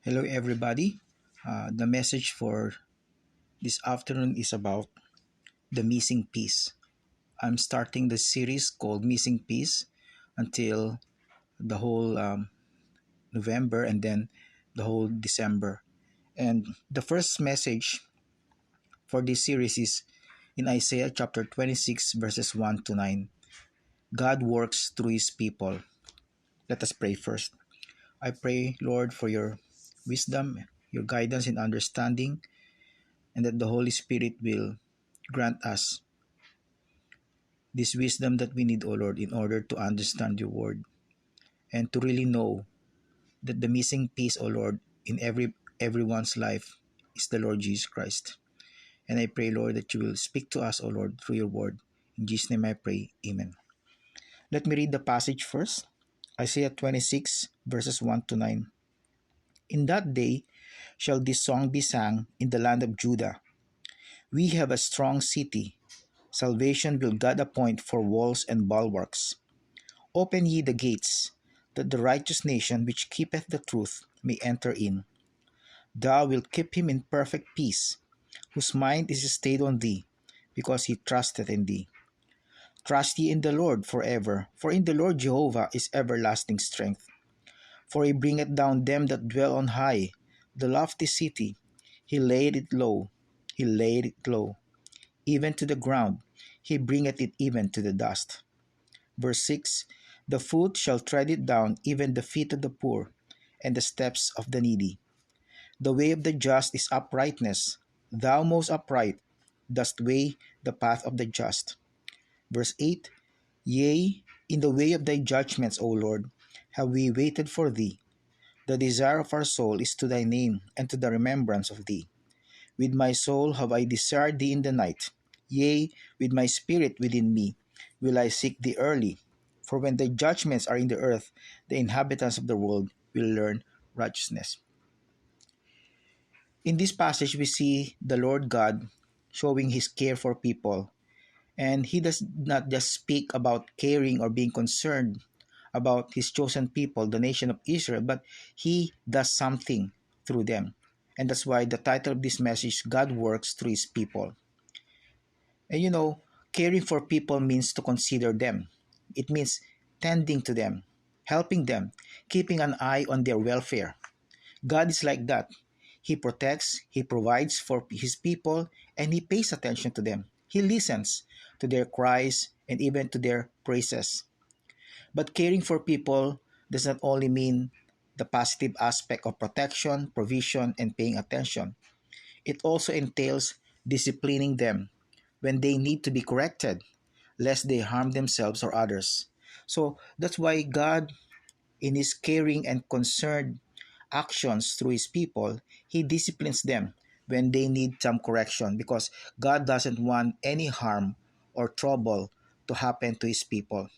Hello, everybody. The message for this afternoon is about the missing piece. I'm starting the series called Missing Piece until the whole November and then the whole December. And the first message for this series is in Isaiah chapter 26, verses 1 to 9. God works through his people. Let us pray first. I pray, Lord, for your wisdom, your guidance and understanding, and that the Holy Spirit will grant us this wisdom that we need, O Lord, in order to understand your word and to really know that the missing piece, O Lord, in everyone's life is the Lord Jesus Christ. And I pray, Lord, that you will speak to us, O Lord, through your word. In Jesus' name I pray. Amen. Let me read the passage first. Isaiah 26, verses 1 to 9. In that day shall this song be sung in the land of Judah. We have a strong city. Salvation will God appoint for walls and bulwarks. Open ye the gates, that the righteous nation which keepeth the truth may enter in. Thou wilt keep him in perfect peace, whose mind is stayed on thee, because he trusteth in thee. Trust ye in the Lord forever, for in the Lord Jehovah is everlasting strength. For he bringeth down them that dwell on high, the lofty city. He laid it low, he laid it low, even to the ground. He bringeth it even to the dust. Verse 6, the foot shall tread it down, even the feet of the poor, and the steps of the needy. The way of the just is uprightness. Thou most upright dost weigh the path of the just. Verse 8, yea, in the way of thy judgments, O Lord, have we waited for thee. The desire of our soul is to thy name, and to the remembrance of thee. With my soul have I desired thee in the night. Yea, with my spirit within me will I seek thee early. For when thy judgments are in the earth, the inhabitants of the world will learn righteousness. In this passage, we see the Lord God showing his care for people. And he does not just speak about caring or being concerned about his chosen people, the nation of Israel, but he does something through them. And that's why the title of this message, God Works Through His People. And caring for people means to consider them. It means tending to them, helping them, keeping an eye on their welfare. God is like that. He protects, He provides for His people, and He pays attention to them. He listens to their cries and even to their praises. But caring for people does not only mean the positive aspect of protection, provision, and paying attention. It also entails disciplining them when they need to be corrected, lest they harm themselves or others. So that's why God, in His caring and concerned actions through His people, He disciplines them when they need some correction because God doesn't want any harm or trouble to happen to His people.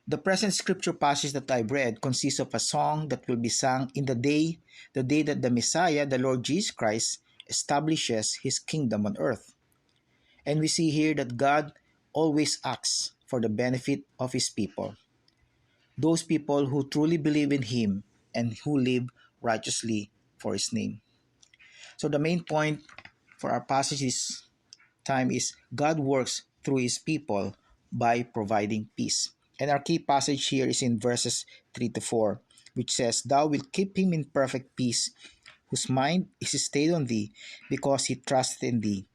The present scripture passage that I've read consists of a song that will be sung in the day that the Messiah, the Lord Jesus Christ, establishes His kingdom on earth. And we see here that God always acts for the benefit of His people, those people who truly believe in Him and who live righteously for His name. So the main point for our passage this time is God works through His people by providing peace. And our key passage here is in verses 3 to 4, which says, Thou wilt keep him in perfect peace, whose mind is stayed on thee, because he trusteth in thee.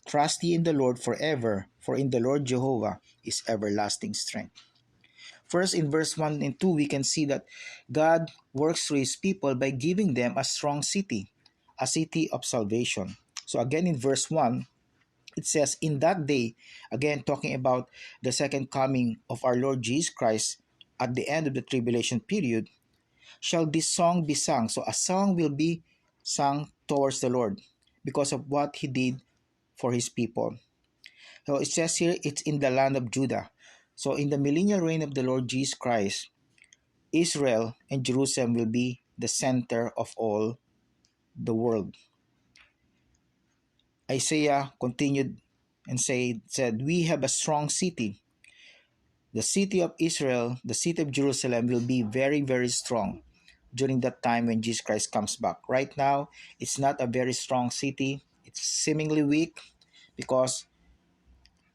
Trust ye in the Lord forever, for in the Lord Jehovah is everlasting strength. First, in verse 1 and 2, we can see that God works through His people by giving them a strong city, a city of salvation. So again in verse 1, it says, in that day, again talking about the second coming of our Lord Jesus Christ at the end of the tribulation period, shall this song be sung. So a song will be sung towards the Lord because of what He did for His people. So it says here, it's in the land of Judah. So in the millennial reign of the Lord Jesus Christ, Israel and Jerusalem will be the center of all the world. Isaiah continued and said, we have a strong city. The city of Israel, the city of Jerusalem will be very, very strong. during that time when Jesus Christ comes back. Right now, it's not a very strong city. It's seemingly weak because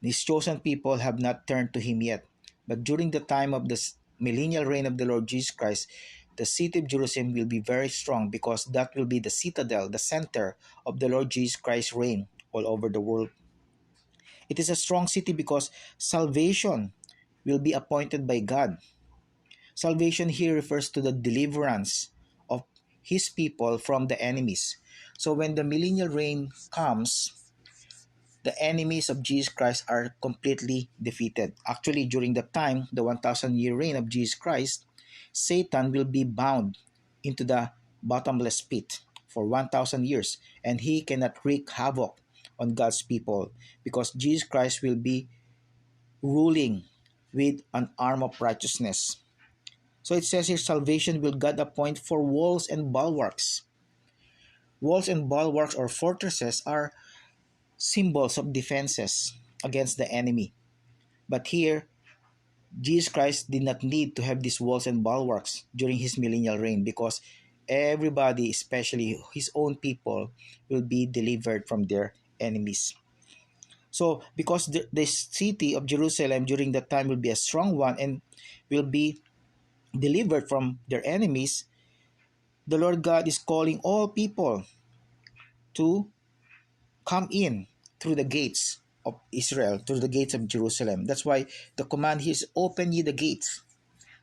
his chosen people have not turned to him yet. But during the time of the millennial reign of the Lord Jesus Christ, the city of Jerusalem will be very strong because that will be the citadel, the center of the Lord Jesus Christ's reign all over the world. It is a strong city because salvation will be appointed by God. Salvation here refers to the deliverance of his people from the enemies. So when the millennial reign comes, the enemies of Jesus Christ are completely defeated. Actually, during the time, the 1,000-year reign of Jesus Christ, Satan will be bound into the bottomless pit for 1,000 years, and he cannot wreak havoc on God's people because Jesus Christ will be ruling with an arm of righteousness. So it says here, salvation will God appoint for walls and bulwarks. Walls and bulwarks or fortresses are symbols of defenses against the enemy. But here, Jesus Christ did not need to have these walls and bulwarks during his millennial reign because everybody, especially his own people, will be delivered from their enemies. So, because the city of Jerusalem during that time will be a strong one and will be delivered from their enemies, the Lord God is calling all people to come in through the gates of Israel, through the gates of Jerusalem. That's why the command here is, open ye the gates,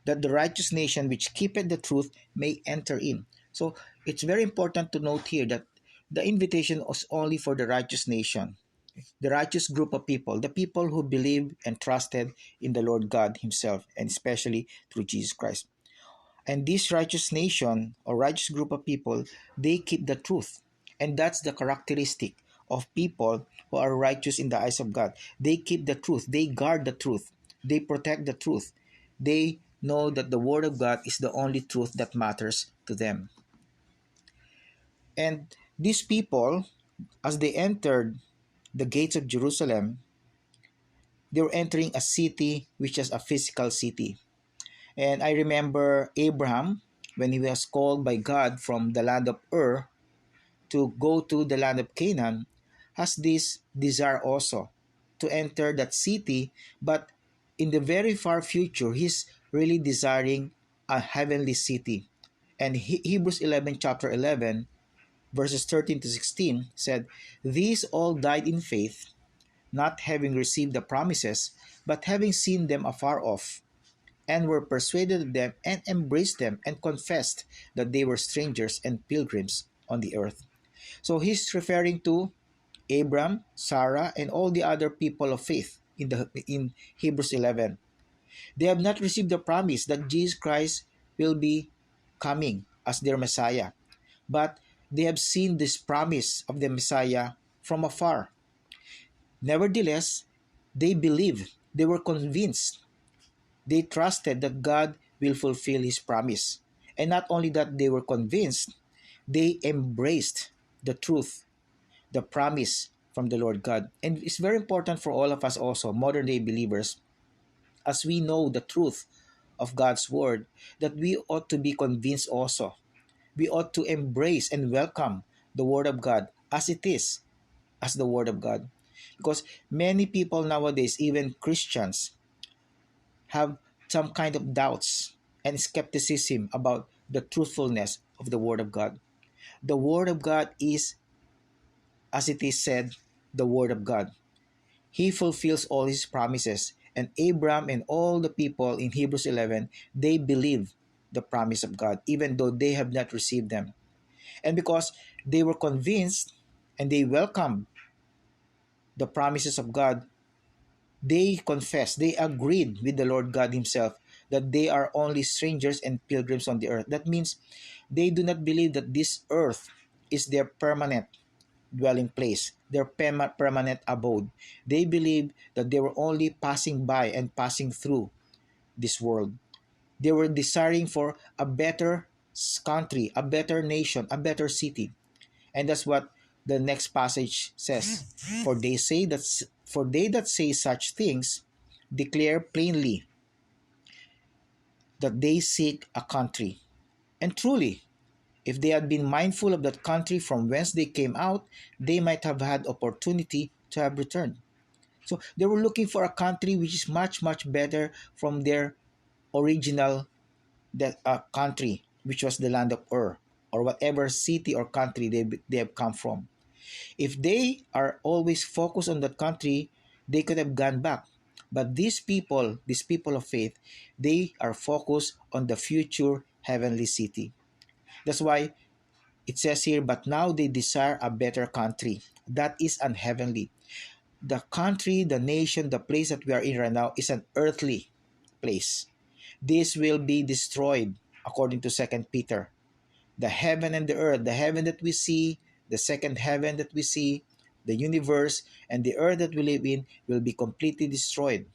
that the righteous nation which keepeth the truth may enter in. So it's very important to note here that the invitation was only for the righteous nation, the righteous group of people, the people who believed and trusted in the Lord God himself, and especially through Jesus Christ. And this righteous nation or righteous group of people, they keep the truth. And that's the characteristic of people who are righteous in the eyes of God. They keep the truth. They guard the truth. They protect the truth. They know that the Word of God is the only truth that matters to them. And these people, as they entered the gates of Jerusalem, they were entering a city which is a physical city. And I remember Abraham, when he was called by God from the land of Ur to go to the land of Canaan, has this desire also to enter that city, but in the very far future, he's really desiring a heavenly city. And Hebrews 11, chapter 11, verses 13 to 16 said, "These all died in faith, not having received the promises, but having seen them afar off, and were persuaded of them and embraced them and confessed that they were strangers and pilgrims on the earth." So he's referring to Abram, Sarah, and all the other people of faith in Hebrews 11. They have not received the promise that Jesus Christ will be coming as their Messiah, but they have seen this promise of the Messiah from afar. Nevertheless, they believed, they were convinced, they trusted that God will fulfill his promise. And not only that they were convinced, they embraced the truth, the promise from the Lord God. And it's very important for all of us also, modern day believers, as we know the truth of God's word, that we ought to be convinced also. We ought to embrace and welcome the word of God as it is, as the word of God. Because many people nowadays, even Christians, have some kind of doubts and skepticism about the truthfulness of the Word of God. The Word of God is, as it is said, the Word of God. He fulfills all His promises. And Abraham and all the people in Hebrews 11, they believe the promise of God, even though they have not received them. And because they were convinced and they welcomed the promises of God, they confessed, they agreed with the Lord God Himself that they are only strangers and pilgrims on the earth. That means they do not believe that this earth is their permanent dwelling place, their permanent abode. They believe that they were only passing by and passing through this world. They were desiring for a better country, a better nation, a better city. And that's what the next passage says. For they that say such things declare plainly that they seek a country. And truly, if they had been mindful of that country from whence they came out, they might have had opportunity to have returned. So they were looking for a country which is much, much better from their original country, which was the land of Ur, or whatever city or country they have come from. If they are always focused on that country, they could have gone back. But these people of faith, they are focused on the future heavenly city. That's why it says here, but now they desire a better country. That is unheavenly. The country, the nation, the place that we are in right now is an earthly place. This will be destroyed according to Second Peter. The heaven and the earth, the heaven that we see, the second heaven that we see, the universe, and the earth that we live in will be completely destroyed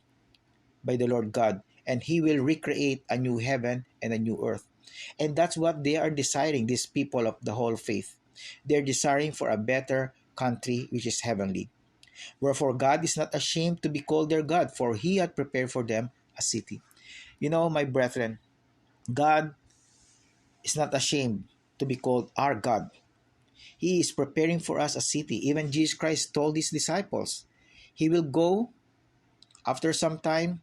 by the Lord God. And He will recreate a new heaven and a new earth. And that's what they are desiring, these people of the whole faith. They're desiring for a better country which is heavenly. Wherefore God is not ashamed to be called their God, for He had prepared for them a city. You know, my brethren, God is not ashamed to be called our God. He is preparing for us a city. Even Jesus Christ told His disciples, He will go after some time,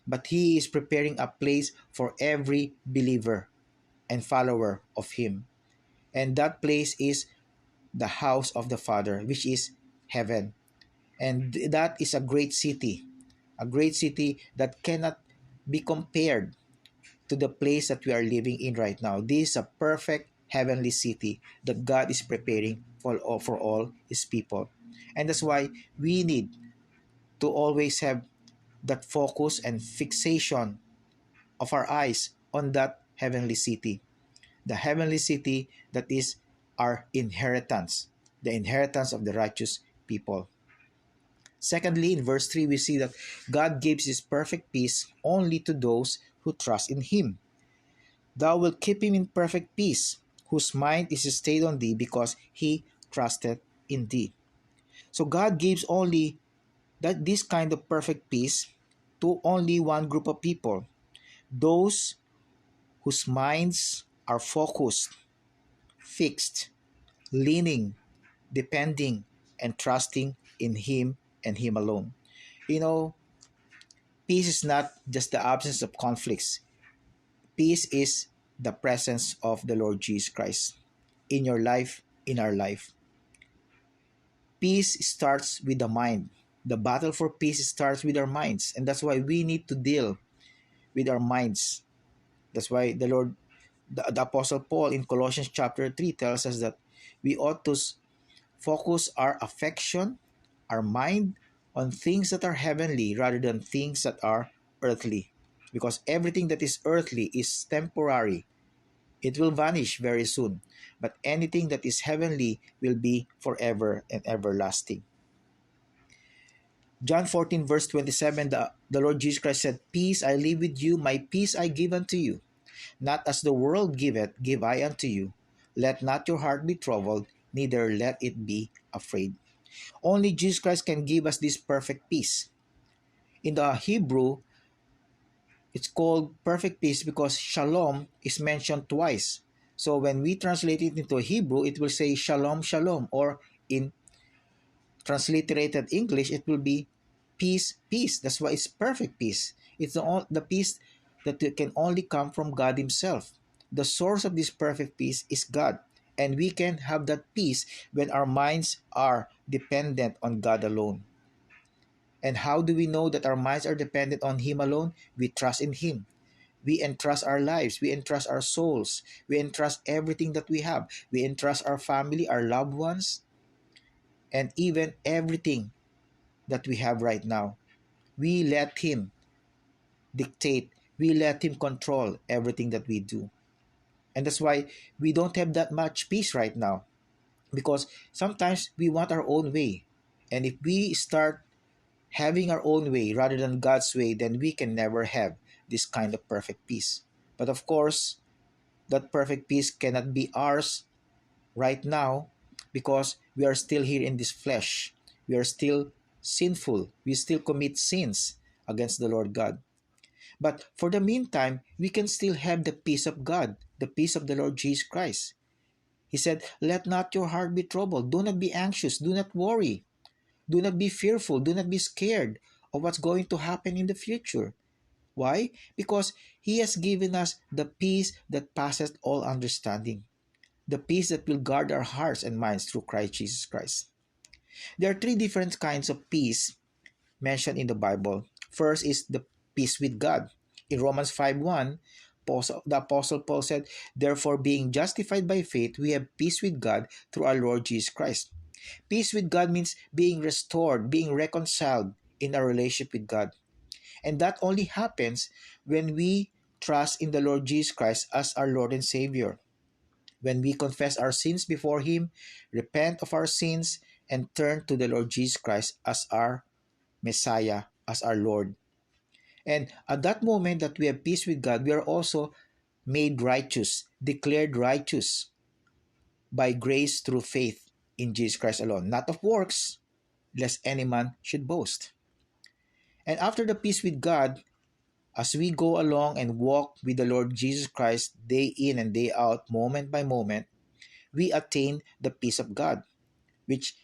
but He is preparing a place for every believer and follower of Him. And that place is the house of the Father, which is heaven. And that is a great city that cannot be compared to the place that we are living in right now. This is a perfect heavenly city that God is preparing for all His people. And that's why we need to always have that focus and fixation of our eyes on that heavenly city. The heavenly city that is our inheritance, the inheritance of the righteous people. Secondly, in verse 3, we see that God gives His perfect peace only to those who trust in Him. Thou wilt keep him in perfect peace, whose mind is stayed on thee, because he trusted in thee. So God gives only this kind of perfect peace to only one group of people, those whose minds are focused, fixed, leaning, depending, and trusting in Him and Him alone. You know, peace is not just the absence of conflicts. Peace is the presence of the Lord Jesus Christ in your life, in our life. Peace starts with the mind. The battle for peace starts with our minds. And that's why we need to deal with our minds. That's why the Apostle Paul in Colossians chapter 3 tells us that we ought to focus our affection, our mind, on things that are heavenly rather than things that are earthly. Because everything that is earthly is temporary. It will vanish very soon, but anything that is heavenly will be forever and everlasting. John 14 verse 27, the Lord Jesus Christ said, Peace I leave with you, my peace I give unto you. Not as the world giveth, give I unto you. Let not your heart be troubled, neither let it be afraid. Only Jesus Christ can give us this perfect peace. In the Hebrew, it's called perfect peace because shalom is mentioned twice. So when we translate it into Hebrew, it will say shalom, shalom, or in transliterated English, it will be peace, peace. That's why it's perfect peace. It's the peace that can only come from God Himself. The source of this perfect peace is God. And we can have that peace when our minds are dependent on God alone. And how do we know that our minds are dependent on Him alone? We trust in Him. We entrust our lives. We entrust our souls. We entrust everything that we have. We entrust our family, our loved ones, and even everything that we have right now. We let Him dictate. We let Him control everything that we do. And that's why we don't have that much peace right now. Because sometimes we want our own way. And if we start having our own way rather than God's way, then we can never have this kind of perfect peace. But of course, that perfect peace cannot be ours right now because we are still here in this flesh. We are still sinful. We still commit sins against the Lord God. But for the meantime, we can still have the peace of God, the peace of the Lord Jesus Christ. He said, "Let not your heart be troubled. Do not be anxious. Do not worry. Do not be fearful. Do not be scared of what's going to happen in the future." Why? Because He has given us the peace that passes all understanding, the peace that will guard our hearts and minds through Christ Jesus Christ. There are three different kinds of peace mentioned in the Bible. First is the peace with God. In Romans 5:1, the Apostle Paul said, "Therefore, being justified by faith, we have peace with God through our Lord Jesus Christ." Peace with God means being restored, being reconciled in our relationship with God. And that only happens when we trust in the Lord Jesus Christ as our Lord and Savior. When we confess our sins before Him, repent of our sins, and turn to the Lord Jesus Christ as our Messiah, as our Lord. And at that moment that we have peace with God, we are also made righteous, declared righteous by grace through faith in Jesus Christ alone, not of works, lest any man should boast. And after the peace with God, as we go along and walk with the Lord Jesus Christ day in and day out, moment by moment, we attain the peace of God, which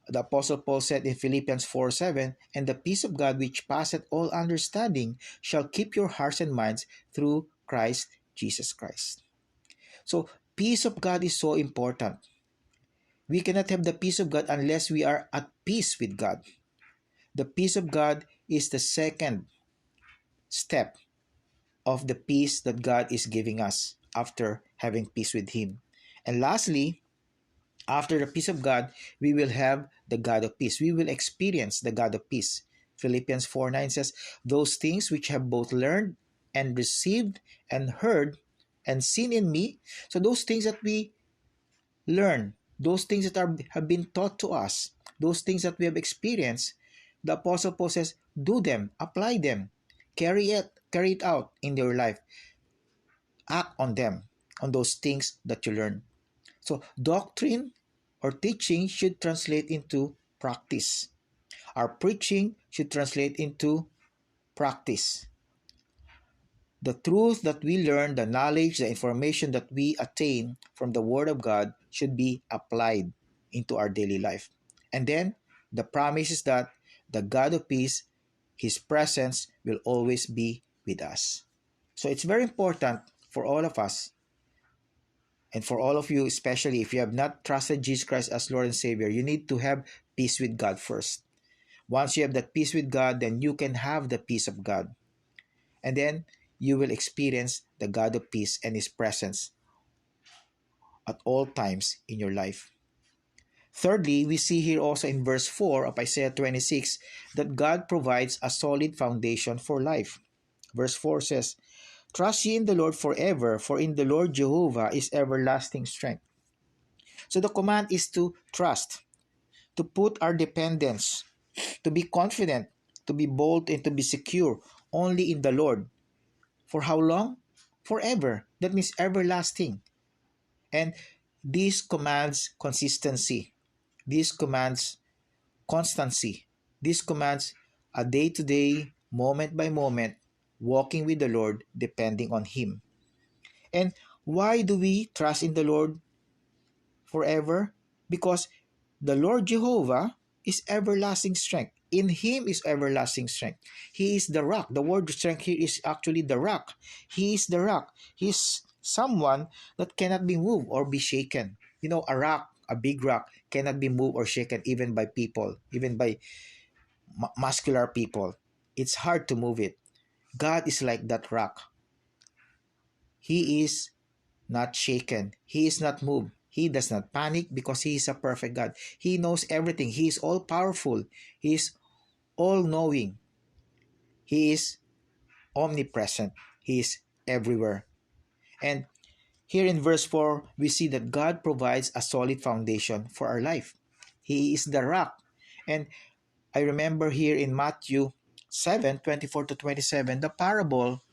the Apostle Paul said in Philippians 4:7, "And the peace of God which passeth all understanding shall keep your hearts and minds through Christ Jesus Christ." So, peace of God is so important. We cannot have the peace of God unless we are at peace with God. The peace of God is the second step of the peace that God is giving us after having peace with Him. And lastly, after the peace of God, we will have the God of peace. We will experience the God of peace. Philippians 4:9 says, "Those things which have both learned and received and heard and seen in me." So those things that we learn, those things that have been taught to us, those things that we have experienced, the Apostle Paul says, do them, apply them, carry it out in your life. Act on them, on those things that you learn. So doctrine or teaching should translate into practice. Our preaching should translate into practice. The truth that we learn, the knowledge, the information that we attain from the Word of God should be applied into our daily life. And then the promise is that the God of peace, His presence will always be with us. So it's very important for all of us and for all of you, especially if you have not trusted Jesus Christ as Lord and Savior, you need to have peace with God first. Once you have that peace with God, then you can have the peace of God. And then you will experience the God of peace and His presence at all times in your life. Thirdly, we see here also in verse 4 of Isaiah 26 that God provides a solid foundation for life. Verse 4 says, "Trust ye in the Lord forever, for in the Lord Jehovah is everlasting strength." So the command is to trust, to put our dependence, to be confident, to be bold, and to be secure only in the Lord. For how long? Forever. That means everlasting. And this commands consistency. This commands constancy. This commands a day to day, moment by moment, walking with the Lord, depending on Him. And why do we trust in the Lord forever? Because the Lord Jehovah is everlasting strength. In Him is everlasting strength. He is the rock. The word strength here is actually the rock. He is the rock. He is someone that cannot be moved or be shaken. You know, a rock, a big rock, cannot be moved or shaken even by people, even by muscular people. It's hard to move it. God is like that rock. He is not shaken. He is not moved. He does not panic because He is a perfect God. He knows everything. He is all powerful. He is all knowing. He is omnipresent. He is everywhere. And here in verse 4, we see that God provides a solid foundation for our life. He is the rock. And I remember here in Matthew 7:24-27, the parable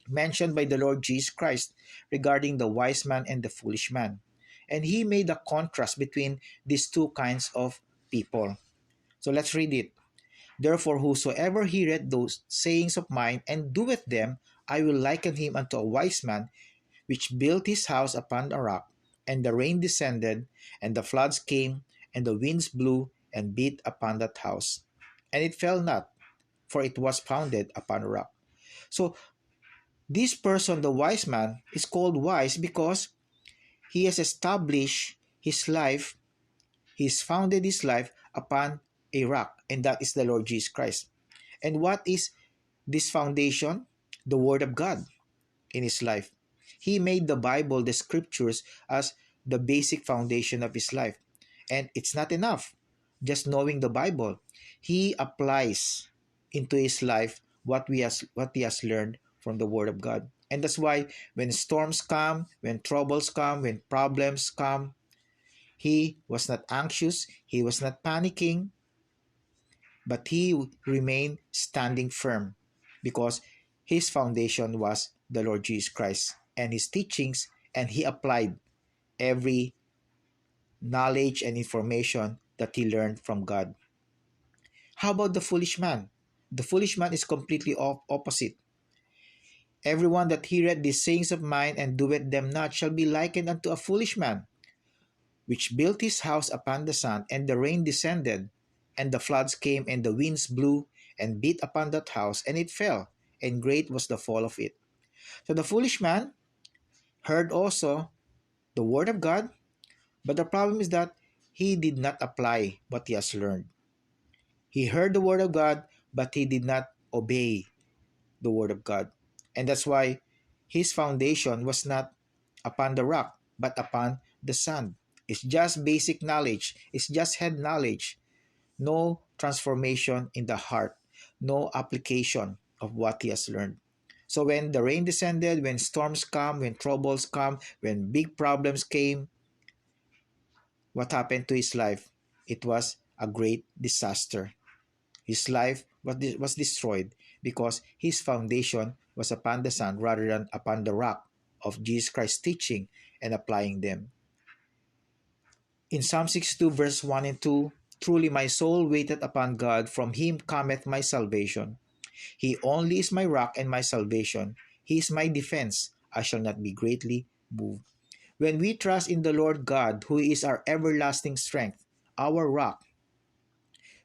mentioned by the Lord Jesus Christ regarding the wise man and the foolish man. And He made a contrast between these two kinds of people. So let's read it. Therefore, whosoever heareth those sayings of mine and doeth them, I will liken him unto a wise man, which built his house upon a rock. And the rain descended, and the floods came, and the winds blew and beat upon that house. And it fell not, for it was founded upon a rock. So, this person, the wise man, is called wise because he has established his life, he's founded his life upon a rock, and that is the Lord Jesus Christ. And what is this foundation? The Word of God in his life. He made the Bible, the scriptures, as the basic foundation of his life. And it's not enough just knowing the Bible. He applies into his life what he has learned from the Word of God. And that's why when storms come, when troubles come, when problems come, he was not anxious, he was not panicking, but he remained standing firm because his foundation was the Lord Jesus Christ and his teachings, and he applied every knowledge and information that he learned from God. How about the foolish man? The foolish man is completely opposite. Everyone that heareth these sayings of mine and doeth them not shall be likened unto a foolish man, which built his house upon the sand, and the rain descended, and the floods came, and the winds blew and beat upon that house, and it fell, and great was the fall of it. So the foolish man heard also the word of God, but the problem is that he did not apply what he has learned. He heard the word of God, but he did not obey the word of God. And that's why his foundation was not upon the rock, but upon the sand. It's just basic knowledge, it's just head knowledge. No transformation in the heart, no application of what he has learned. So when the rain descended, when storms come, when troubles come, when big problems came, what happened to his life? It was a great disaster. His life was destroyed because his foundation was upon the sand rather than upon the rock of Jesus Christ's teaching and applying them. In Psalm 62 verse 1 and 2, truly my soul waiteth upon God, from him cometh my salvation. He only is my rock and my salvation. He is my defense. I shall not be greatly moved. When we trust in the Lord God, who is our everlasting strength, our rock,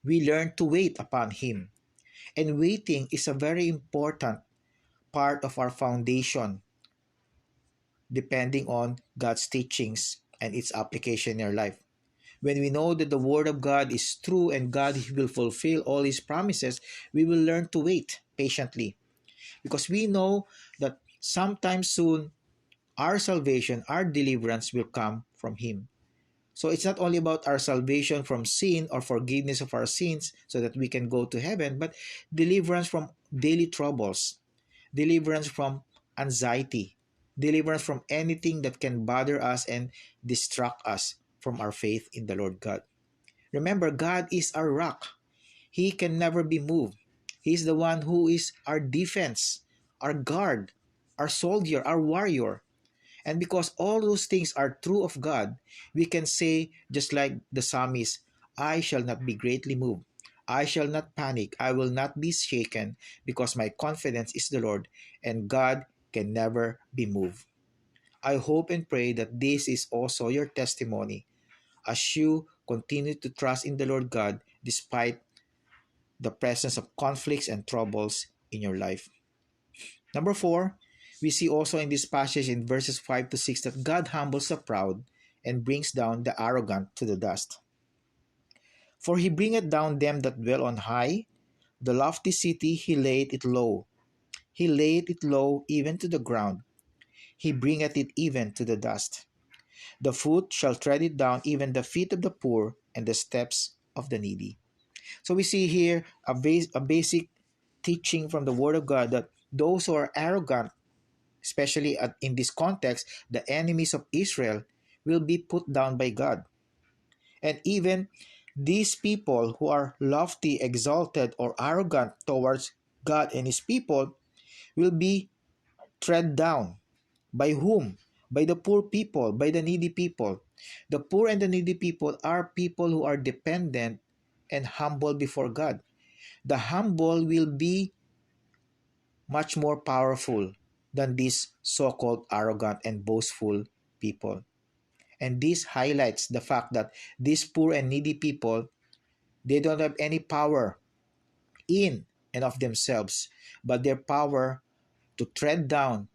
we learn to wait upon him. And waiting is a very important part of our foundation, depending on God's teachings and its application in our life. When we know that the Word of God is true and God will fulfill all His promises, we will learn to wait patiently. Because we know that sometime soon, our salvation, our deliverance will come from Him. So it's not only about our salvation from sin or forgiveness of our sins so that we can go to heaven, but deliverance from daily troubles, deliverance from anxiety, deliverance from anything that can bother us and distract us from our faith in the Lord God. Remember, God is our rock. He can never be moved. He is the one who is our defense, our guard, our soldier, our warrior. And because all those things are true of God, we can say, just like the psalmist, I shall not be greatly moved. I shall not panic. I will not be shaken because my confidence is the Lord and God can never be moved. I hope and pray that this is also your testimony as you continue to trust in the Lord God despite the presence of conflicts and troubles in your life. Number 4, we see also in this passage in verses 5 to 6 that God humbles the proud and brings down the arrogant to the dust. For he bringeth down them that dwell on high, the lofty city he laid it low. He laid it low even to the ground. He bringeth it even to the dust. The foot shall tread it down, even the feet of the poor, and the steps of the needy. So we see here a basic teaching from the Word of God that those who are arrogant, especially in this context, the enemies of Israel, will be put down by God. And even these people who are lofty, exalted, or arrogant towards God and His people will be tread down. By whom? By the poor people, by the needy people. The poor and the needy people are people who are dependent and humble before God. The humble will be much more powerful than these so-called arrogant and boastful people. And this highlights the fact that these poor and needy people, they don't have any power in and of themselves, but their power to tread down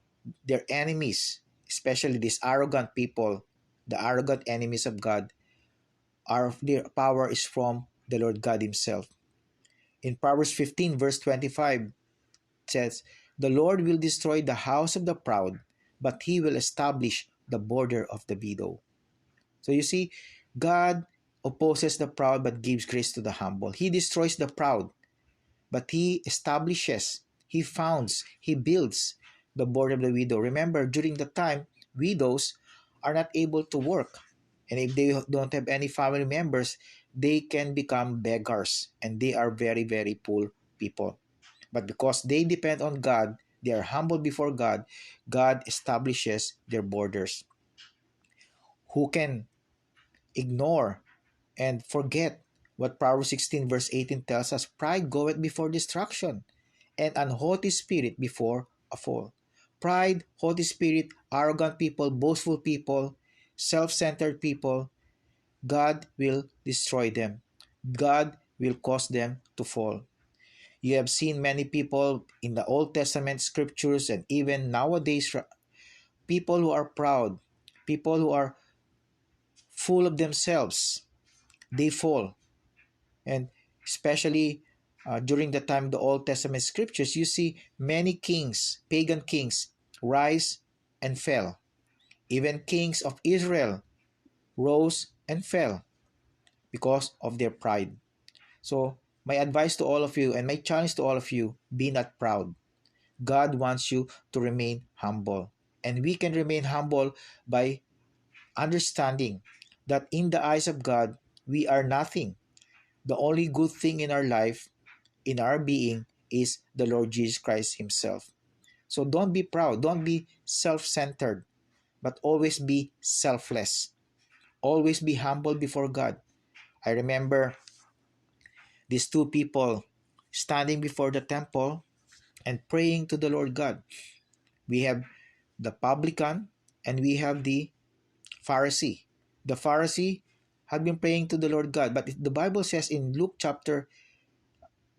their enemies, especially these arrogant people, the arrogant enemies of God, their power is from the Lord God Himself. In Proverbs 15, verse 25, it says, "The Lord will destroy the house of the proud, but He will establish the border of the widow." So you see, God opposes the proud but gives grace to the humble. He destroys the proud, but He establishes, He founds, He builds the border of the widow. Remember, during the time, widows are not able to work. And if they don't have any family members, they can become beggars. And they are very, very poor people. But because they depend on God, they are humble before God, God establishes their borders. Who can ignore and forget what Proverbs 16 verse 18 tells us? Pride goeth before destruction, and an haughty spirit before a fall. Pride, haughty spirit, arrogant people, boastful people, self-centered people, God will destroy them. God will cause them to fall. You have seen many people in the Old Testament scriptures and even nowadays, people who are proud, people who are full of themselves, they fall. And especially during the time of the Old Testament scriptures, you see many kings, pagan kings, rise and fell. Even kings of Israel rose and fell because of their pride. So, my advice to all of you and my challenge to all of you, be not proud. God wants you to remain humble. And we can remain humble by understanding that in the eyes of God, we are nothing. The only good thing in our life, in our being, is the Lord Jesus Christ Himself. So don't be proud, don't be self-centered, but always be selfless. Always be humble before God. I remember these two people standing before the temple and praying to the Lord God. We have the publican and we have the Pharisee. The Pharisee had been praying to the Lord God, but the Bible says in Luke chapter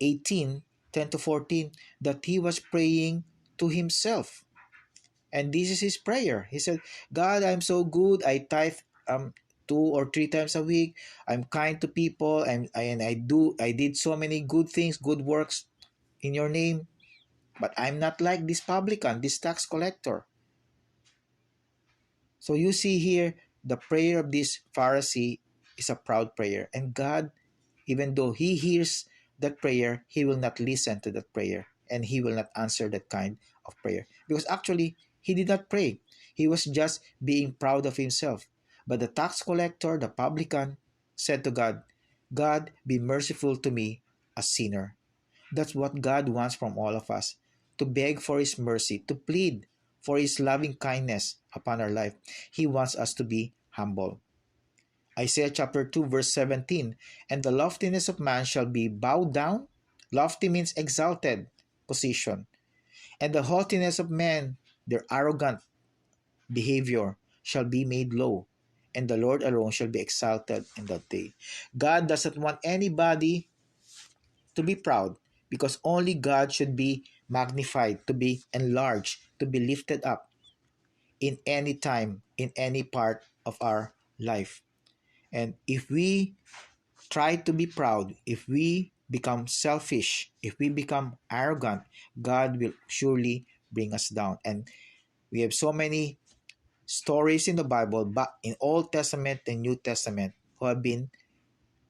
18, 10 to 14, that he was praying to himself. And this is his prayer. He said, God, I'm so good. I tithe 2 or 3 times a week. I'm kind to people, and I did so many good things, good works in your name. But I'm not like this publican, this tax collector. So you see here, the prayer of this Pharisee is a proud prayer. And God, even though He hears that prayer, He will not listen to that prayer. And He will not answer that kind of prayer. Because actually, he did not pray. He was just being proud of himself. But the tax collector, the publican, said to God, God, be merciful to me, a sinner. That's what God wants from all of us, to beg for His mercy, to plead for His loving kindness upon our life. He wants us to be humble. Isaiah chapter 2 verse 17, and the loftiness of man shall be bowed down. Lofty means exalted position. And the haughtiness of man, their arrogant behavior, shall be made low. And the Lord alone shall be exalted in that day. God doesn't want anybody to be proud, because only God should be magnified, to be enlarged, to be lifted up in any time, in any part of our life. And if we try to be proud, if we become selfish, if we become arrogant, God will surely bring us down. And we have so many stories in the Bible, but in Old Testament and New Testament, who have been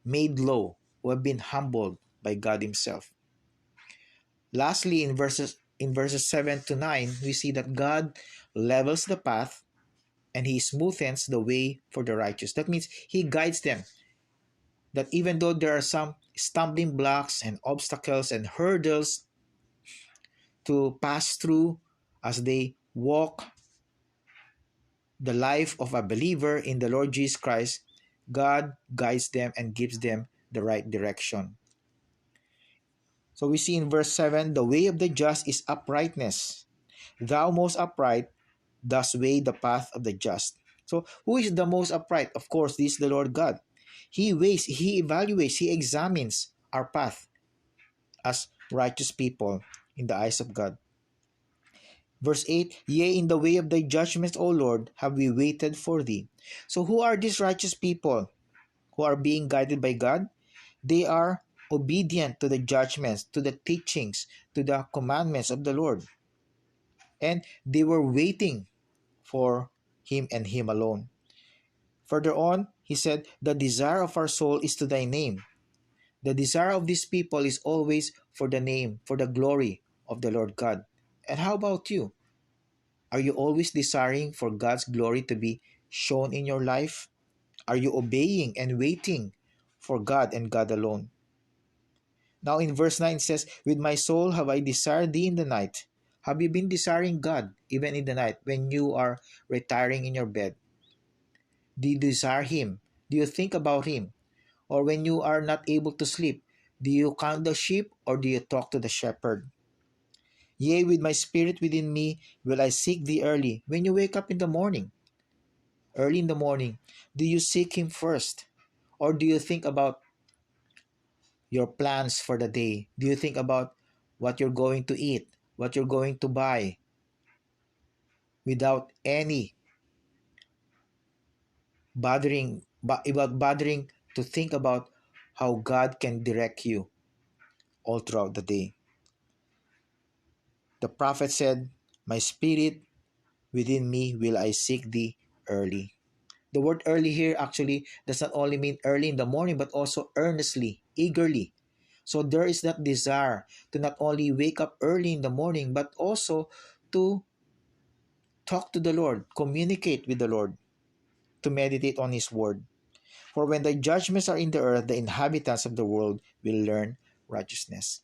made low, who have been humbled by God Himself. Lastly, in verses 7 to 9, we see that God levels the path and He smoothens the way for the righteous. That means He guides them. That even though there are some stumbling blocks and obstacles and hurdles to pass through as they walk the life of a believer in the Lord Jesus Christ, God guides them and gives them the right direction. So we see in verse 7, the way of the just is uprightness. Thou most upright, does weigh the path of the just. So who is the most upright? Of course, this is the Lord God. He weighs, He evaluates, He examines our path as righteous people in the eyes of God. Verse 8, yea, in the way of thy judgments, O Lord, have we waited for thee. So who are these righteous people who are being guided by God? They are obedient to the judgments, to the teachings, to the commandments of the Lord. And they were waiting for Him and Him alone. Further on, he said, the desire of our soul is to thy name. The desire of these people is always for the name, for the glory of the Lord God. And how about you? Are you always desiring for God's glory to be shown in your life? Are you obeying and waiting for God and God alone? Now in verse 9 it says, with my soul have I desired thee in the night. Have you been desiring God even in the night when you are retiring in your bed? Do you desire Him? Do you think about Him? Or when you are not able to sleep, do you count the sheep or do you talk to the shepherd? Yea, with my spirit within me will I seek thee early. When you wake up in the morning, early in the morning, do you seek Him first? Or do you think about your plans for the day? Do you think about what you're going to eat, what you're going to buy, without any bothering to think about how God can direct you all throughout the day? The prophet said, my spirit within me will I seek thee early. The word early here actually does not only mean early in the morning, but also earnestly, eagerly. So there is that desire to not only wake up early in the morning, but also to talk to the Lord, communicate with the Lord, to meditate on His word. For when thy judgments are in the earth, the inhabitants of the world will learn righteousness.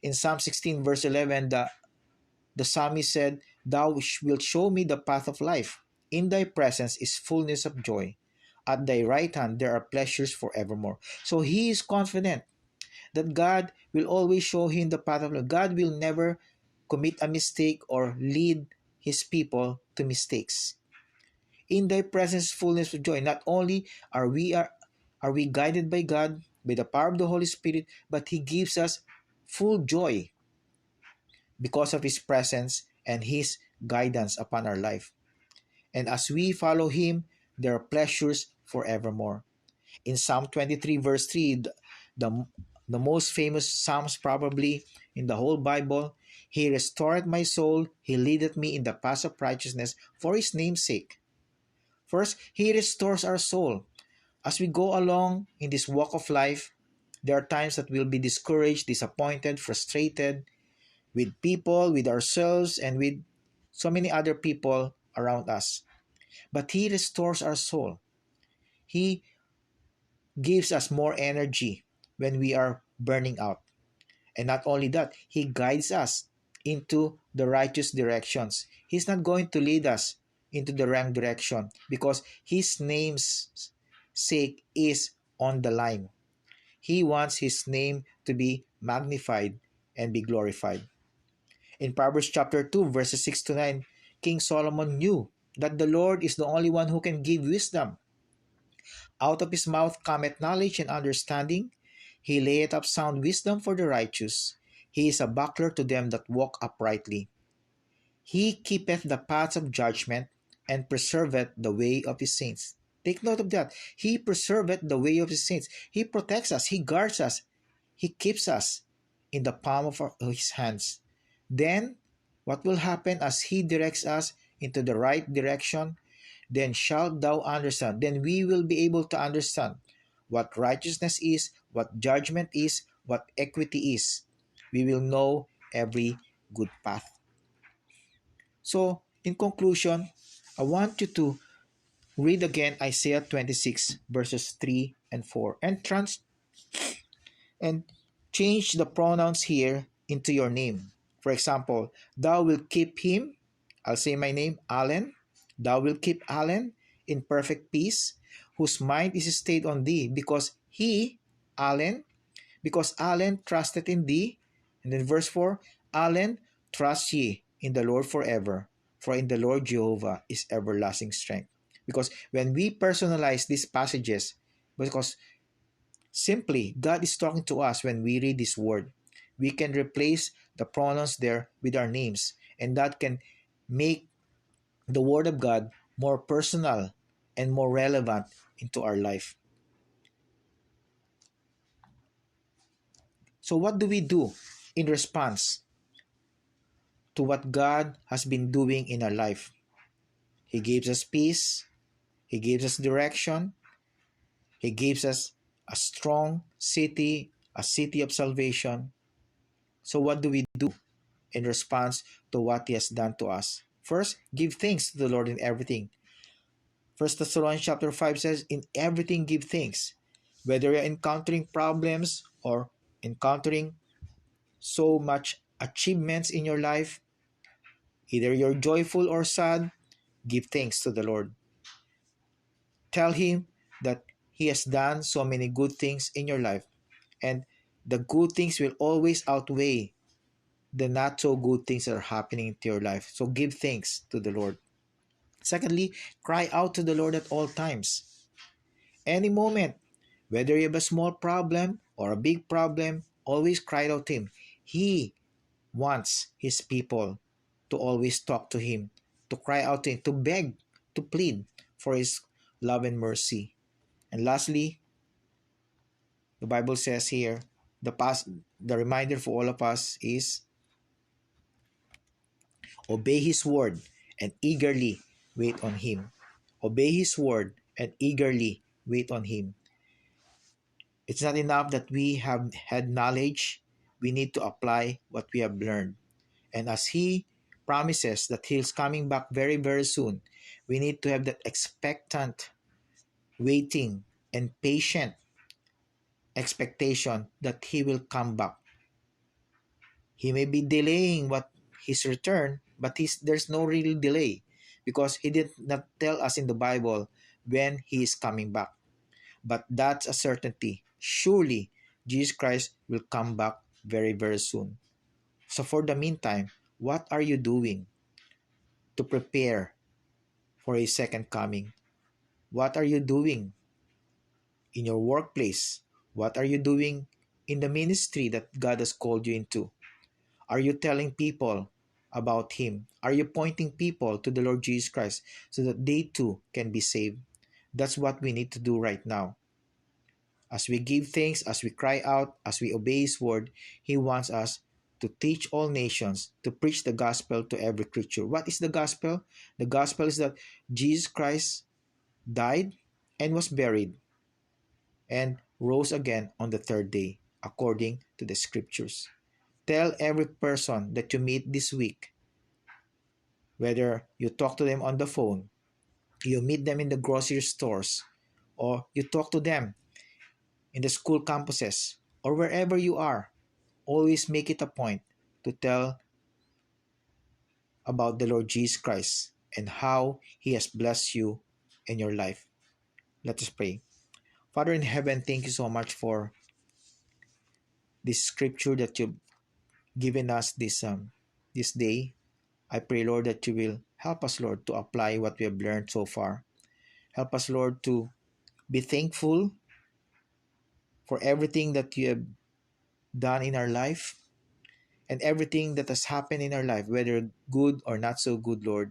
In Psalm 16 verse 11, the psalmist said, thou wilt show me the path of life. In thy presence is fullness of joy. At thy right hand there are pleasures forevermore. So he is confident that God will always show him the path of life. God will never commit a mistake or lead His people to mistakes. In thy presence is fullness of joy. Not only are we guided by God, by the power of the Holy Spirit, but He gives us full joy because of His presence and His guidance upon our life. And as we follow Him, there are pleasures forevermore. In Psalm 23 verse 3, the, the most famous Psalms probably in the whole Bible, He restored my soul, He leadeth me in the paths of righteousness for His name's sake. First, He restores our soul. As we go along in this walk of life, there are times that we'll be discouraged, disappointed, frustrated with people, with ourselves, and with so many other people around us. But He restores our soul. He gives us more energy when we are burning out. And not only that, He guides us into the righteous directions. He's not going to lead us into the wrong direction because His name's sake is on the line. He wants His name to be magnified and be glorified. In Proverbs chapter 2, verses 6 to 9, King Solomon knew that the Lord is the only one who can give wisdom. Out of his mouth cometh knowledge and understanding. He layeth up sound wisdom for the righteous. He is a buckler to them that walk uprightly. He keepeth the paths of judgment, and preserveth the way of his saints. Take note of that. He preserveth the way of his saints. He protects us. He guards us. He keeps us in the palm of his hands. Then, what will happen as He directs us into the right direction? Then shalt thou understand. Then we will be able to understand what righteousness is, what judgment is, what equity is. We will know every good path. So, in conclusion, I want you to read again Isaiah 26 verses 3 and 4 and change the pronouns here into your name. For example, thou wilt keep him, I'll say my name, Allen. Thou wilt keep Allen in perfect peace, whose mind is stayed on thee, because Allen trusted in thee. And then verse 4, Allen, trust ye in the Lord forever, for in the Lord Jehovah is everlasting strength. Because when we personalize these passages, because simply God is talking to us when we read this word, we can replace the pronouns there with our names, and that can make the word of God more personal and more relevant into our life. So what do we do in response to what God has been doing in our life? He gives us peace, He gives us direction, He gives us a strong city, a city of salvation. So what do we do in response to what He has done to us? First, give thanks to the Lord in everything. First Thessalonians chapter 5 says, in everything give thanks. Whether you're encountering problems or encountering so much achievements in your life, either you're joyful or sad, give thanks to the Lord. Tell Him that He has done so many good things in your life, and the good things will always outweigh the not so good things that are happening to your life. So give thanks to the Lord. Secondly, cry out to the Lord at all times. Any moment, whether you have a small problem or a big problem, always cry out to Him. He wants His people to always talk to Him, to cry out to Him, to beg, to plead for His love and mercy. And lastly, the Bible says here, the reminder for all of us is obey His word and eagerly wait on Him. Obey His word and eagerly wait on Him. It's not enough that we have had knowledge. We need to apply what we have learned. And as He promises that He's coming back very, very soon, we need to have that expectant, waiting, and patient expectation that He will come back. He may be delaying His return, but there's no real delay because He did not tell us in the Bible when He is coming back. But that's a certainty. Surely, Jesus Christ will come back very, very soon. So for the meantime, what are you doing to prepare for His second coming? What are you doing in your workplace? What are you doing in the ministry that God has called you into? Are you telling people about Him? Are you pointing people to the Lord Jesus Christ so that they too can be saved? That's what we need to do right now. As we give thanks, as we cry out, as we obey His word, He wants us to teach all nations, to preach the gospel to every creature. What is the gospel? The gospel is that Jesus Christ died and was buried and rose again on the third day, according to the scriptures. Tell every person that you meet this week, whether you talk to them on the phone, you meet them in the grocery stores, or you talk to them in the school campuses, or wherever you are, always make it a point to tell about the Lord Jesus Christ and how He has blessed you in your life. Let us pray. Father in heaven, thank you so much for this scripture that you've given us this day. I pray, Lord, that you will help us, Lord, to apply what we have learned so far. Help us, Lord, to be thankful for everything that you have done in our life and everything that has happened in our life, whether good or not so good, Lord.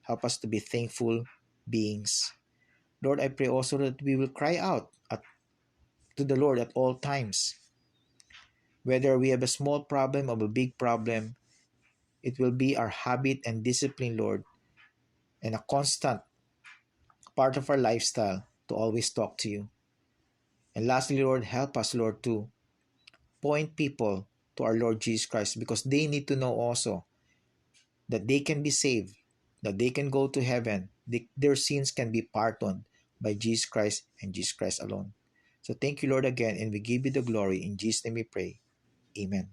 Help us to be thankful beings. Lord, I pray also that we will cry out to the Lord at all times. Whether we have a small problem or a big problem, it will be our habit and discipline, Lord, and a constant part of our lifestyle to always talk to you. And lastly, Lord, help us, Lord, to point people to our Lord Jesus Christ because they need to know also that they can be saved, that they can go to heaven, their sins can be pardoned by Jesus Christ and Jesus Christ alone. So thank you, Lord, again, and we give you the glory. In Jesus' name we pray. Amen.